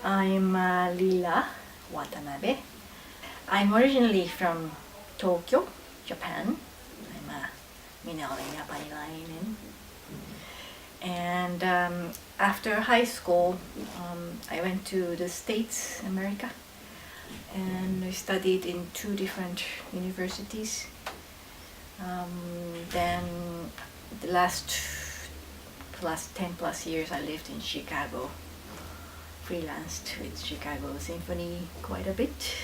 I'm Lila Watanabe. I'm originally from Tokyo, Japan. I'm a minä japanilainen. And after high school, I went to the States, America, and I studied in 2 different universities. Then the last 10 plus years I lived in Chicago, freelanced with Chicago Symphony quite a bit.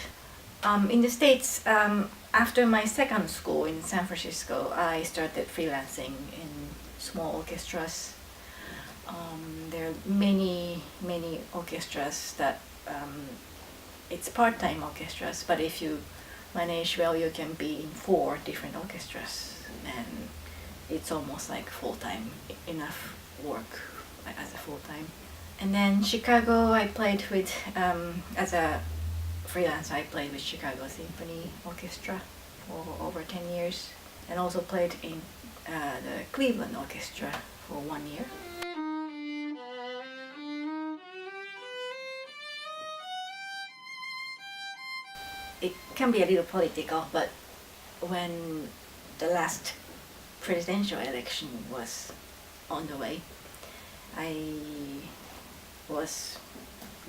In the States, after my second school in San Francisco, I started freelancing in small orchestras. There are many orchestras that it's part-time orchestras, but if you manage well, you can be in 4 different orchestras, and it's almost like full-time, enough work as a full-time. And then Chicago, I played with, as a freelance, I played with Chicago Symphony Orchestra for over 10 years, and also played in the Cleveland Orchestra for 1 year. It can be a little political, but when the last presidential election was on the way, I was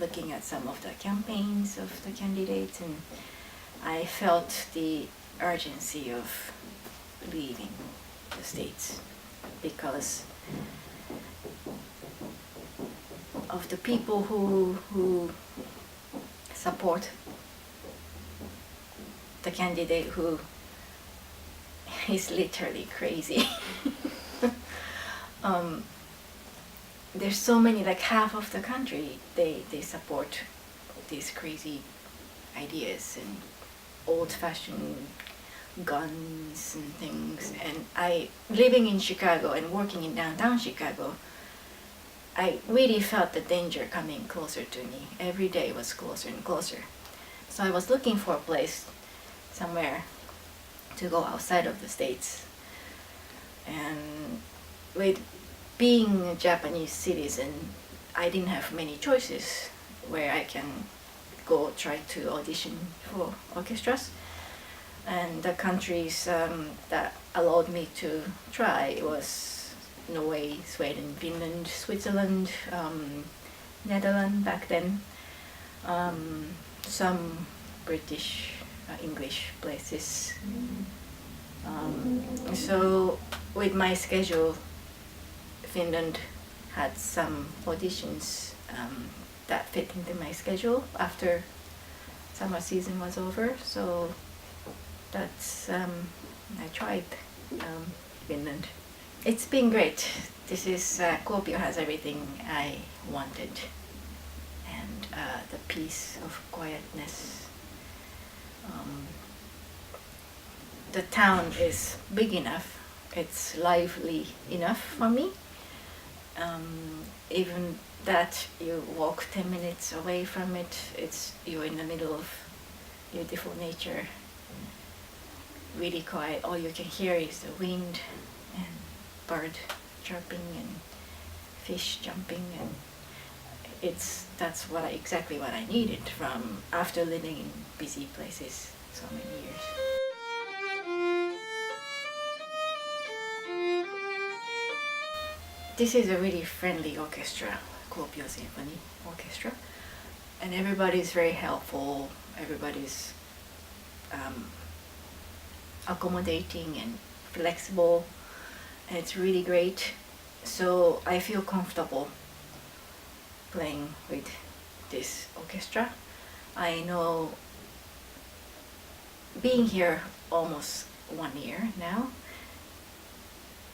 looking at some of the campaigns of the candidates, and I felt the urgency of leaving the States because of the people who support the candidate who is literally crazy. There's so many, like half of the country, they support these crazy ideas and old-fashioned guns and things. And I, living in Chicago and working in downtown Chicago, I really felt the danger coming closer to me. Every day was closer and closer. So I was looking for a place, somewhere to go outside of the States. And with being a Japanese citizen, I didn't have many choices where I can go try to audition for orchestras. And the countries that allowed me to try was Norway, Sweden, Finland, Switzerland, Netherlands back then, some British English places. So with my schedule, Finland had some auditions that fit into my schedule after summer season was over. So that's I tried Finland. It's been great. This is Kuopio has everything I wanted, and the peace of quietness. The town is big enough, it's lively enough for me. Even that you walk 10 minutes away from it, you're in the middle of beautiful nature, really quiet. All you can hear is the wind and bird chirping and fish jumping, and that's exactly what I needed from after living in busy places so many years. This is a really friendly orchestra, Kuopion Symphony Orchestra, and everybody's very helpful. Everybody's accommodating and flexible, and it's really great. So I feel comfortable playing with this orchestra. I know, being here almost 1 year now,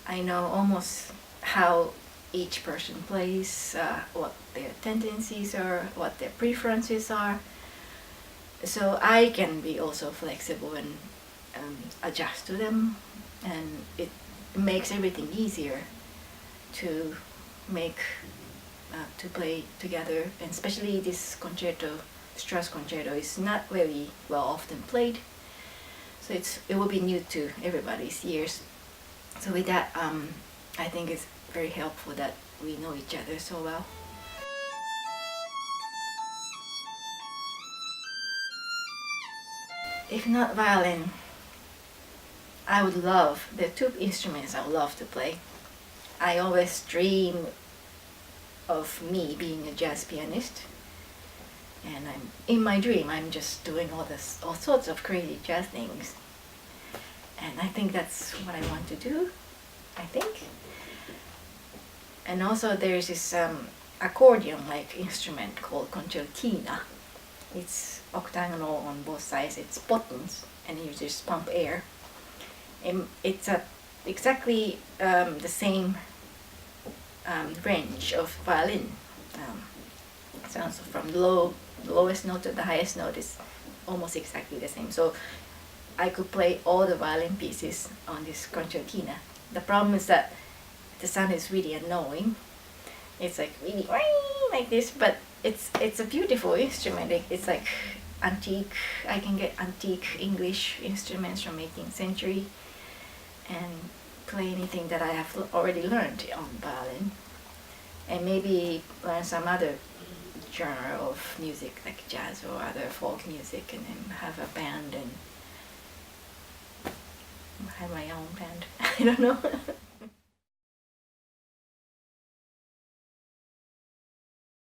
I know almost how each person plays, what their tendencies are, what their preferences are. So I can be also flexible and adjust to them, and it makes everything easier to play together. And especially this concerto, Strauss concerto, is not very well often played, so it will be new to everybody's ears. So with that, I think it's very helpful that we know each other so well. if not violin, I would love, there are two instruments I would love to play. I always dream of me being a jazz pianist, and in my dream I'm just doing all sorts of crazy jazz things, and I think that's what I want to do, I think. And also there's this accordion-like instrument called concertina. It's octagonal on both sides, it's buttons, and you just pump air. And it's exactly the same range of violin. Sounds from the lowest note to the highest note is almost exactly the same. So I could play all the violin pieces on this concertina. The problem is that the sound is really annoying. It's like really like this, but it's a beautiful instrument. It's like antique. I can get antique English instruments from 18th century and play anything that I have already learned on violin, and maybe learn some other genre of music like jazz or other folk music, and then have a band and have my own band. I don't know.